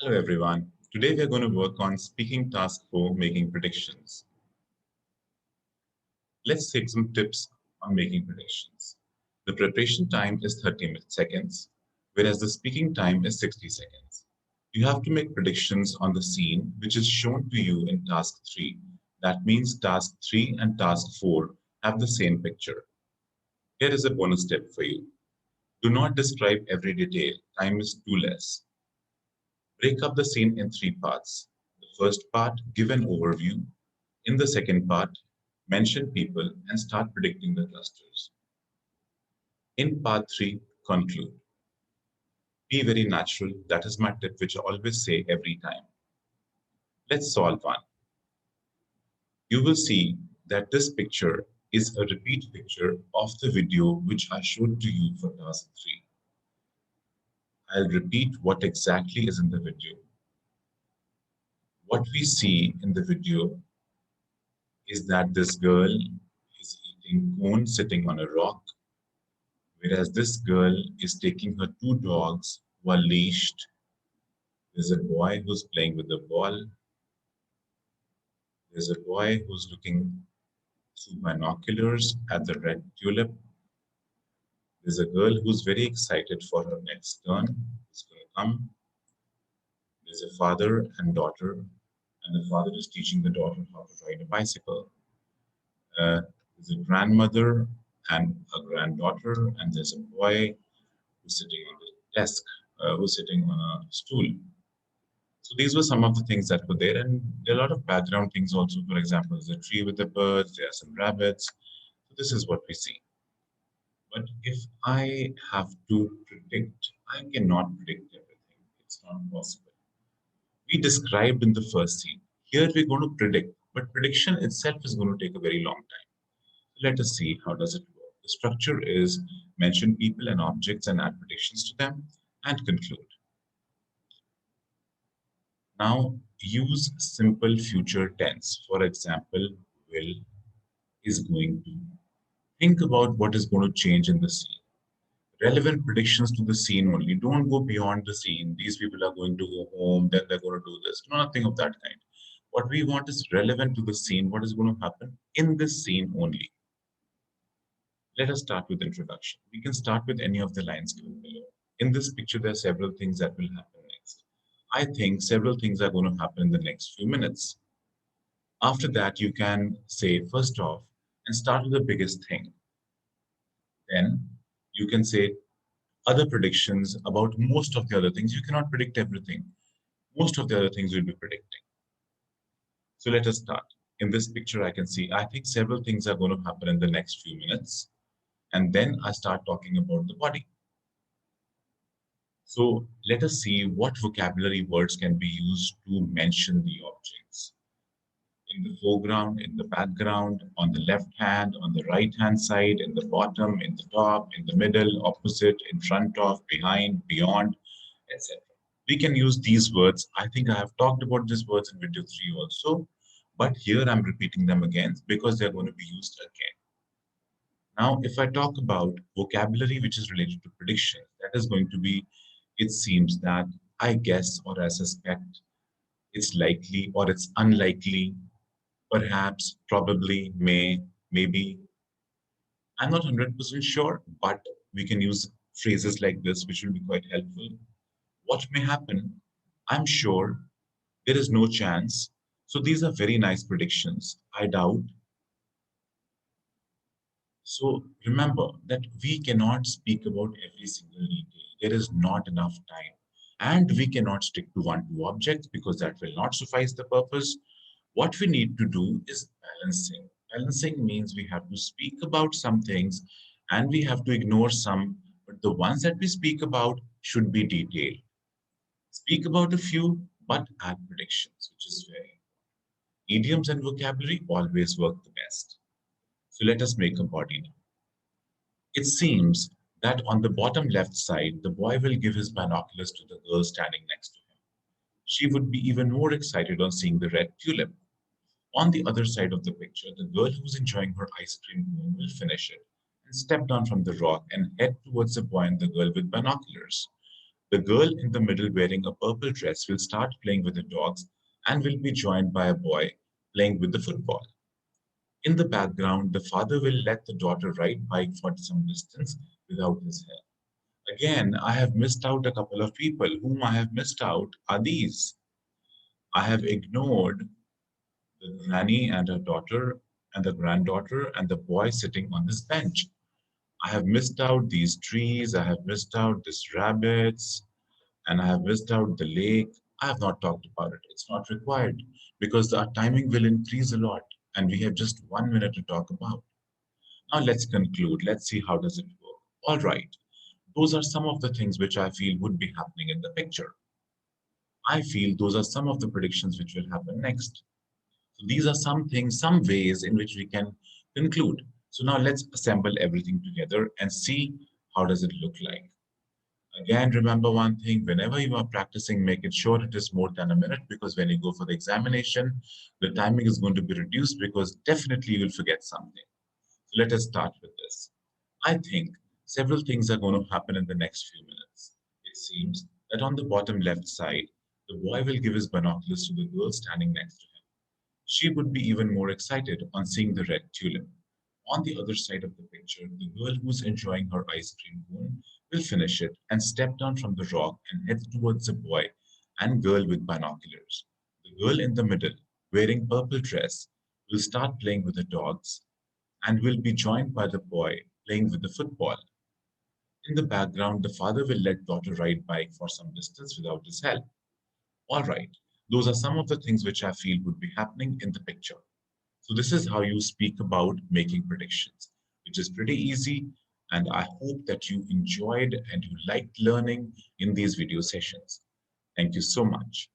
Hello everyone. Today we are going to work on speaking task 4, making predictions. Let's take some tips on making predictions. The preparation time is 30 seconds, whereas the speaking time is 60 seconds. You have to make predictions on the scene which is shown to you in task 3. That means task 3 and task 4 have the same picture. Here is a bonus tip for you. Do not describe every detail. Time is too less. Break up the scene in 3 parts. The first part, give an overview. In the second part, mention people and start predicting the clusters. In part 3, conclude. Be very natural. That is my tip, which I always say every time. Let's solve one. You will see that this picture is a repeat picture of the video which I showed to you for task 3. I'll repeat what exactly is in the video. What we see in the video is that this girl is eating corn sitting on a rock, whereas this girl is taking her 2 dogs who are leashed. There's a boy who's playing with the ball. There's a boy who's looking through binoculars at the red tulip. There's a girl who's very excited for her next turn. It's going to come. There's a father and daughter, and the father is teaching the daughter how to ride a bicycle. There's a grandmother and a granddaughter, and there's a boy who's sitting on the desk, who's sitting on a stool. So these were some of the things that were there, and there are a lot of background things also. For example, there's a tree with the birds, there are some rabbits. So this is what we see. But if I have to predict, I cannot predict everything. It's not possible. We described in the first scene. Here we're going to predict, but prediction itself is going to take a very long time. Let us see how does it work. The structure is mention people and objects and add predictions to them and conclude. Now use simple future tense. For example, will, is going to. Think about what is going to change in the scene. Relevant predictions to the scene only. Don't go beyond the scene. These people are going to go home, then they're going to do this. Nothing of that kind. What we want is relevant to the scene. What is going to happen in this scene only. Let us start with introduction. We can start with any of the lines given below. In this picture, there are several things that will happen next. I think several things are going to happen in the next few minutes. After that, you can say first off and start with the biggest thing. Then you can say other predictions about most of the other things. You cannot predict everything. Most of the other things we'll be predicting. So let us start. In this picture, I can see, I think several things are going to happen in the next few minutes. And then I start talking about the body. So let us see what vocabulary words can be used to mention the objects. In the foreground, in the background, on the left hand, on the right hand side, in the bottom, in the top, in the middle, opposite, in front of, behind, beyond, etc. We can use these words. I think I have talked about these words in video 3 also, but here I'm repeating them again because they're going to be used again. Now, if I talk about vocabulary which is related to prediction, that is going to be, it seems that, I guess or I suspect, it's likely or it's unlikely, perhaps, probably, may, maybe. I'm not 100% sure, but we can use phrases like this, which will be quite helpful. What may happen? I'm sure. There is no chance. So these are very nice predictions. I doubt. So remember that we cannot speak about every single detail. There is not enough time. And we cannot stick to 1, 2 objects because that will not suffice the purpose. What we need to do is balancing. Balancing means we have to speak about some things and we have to ignore some, but the ones that we speak about should be detailed. Speak about a few, but add predictions, which is very important. Idioms and vocabulary always work the best. So let us make a body now. It seems that on the bottom left side, the boy will give his binoculars to the girl standing next to him. She would be even more excited on seeing the red tulip. On the other side of the picture, the girl who's enjoying her ice cream cone will finish it and step down from the rock and head towards the boy and the girl with binoculars. The girl in the middle wearing a purple dress will start playing with the dogs and will be joined by a boy playing with the football. In the background, the father will let the daughter ride bike for some distance without his help. Again, I have missed out a couple of people. Whom I have missed out are these. I have ignored the nanny and her daughter and the granddaughter and the boy sitting on this bench. I have missed out these trees, I have missed out these rabbits, and I have missed out the lake. I have not talked about it. It's not required because our timing will increase a lot and we have just 1 minute to talk about. Now let's conclude. Let's see how does it work. All right. Those are some of the things which I feel would be happening in the picture. I feel those are some of the predictions which will happen next. So these are some things, some ways in which we can conclude. So now let's assemble everything together and see how does it look like. Again, remember one thing, whenever you are practicing, make it sure it is more than a minute because when you go for the examination, the timing is going to be reduced because definitely you will forget something. So let us start with this. I think several things are going to happen in the next few minutes. It seems that on the bottom left side, the boy will give his binoculars to the girl standing next to him. She would be even more excited on seeing the red tulip. On the other side of the picture, the girl who's enjoying her ice cream cone will finish it and step down from the rock and head towards the boy and girl with binoculars. The girl in the middle, wearing purple dress, will start playing with the dogs and will be joined by the boy playing with the football. In the background, the father will let daughter ride bike for some distance without his help. All right, those are some of the things which I feel would be happening in the picture. So this is how you speak about making predictions, which is pretty easy. And I hope that you enjoyed and you liked learning in these video sessions. Thank you so much.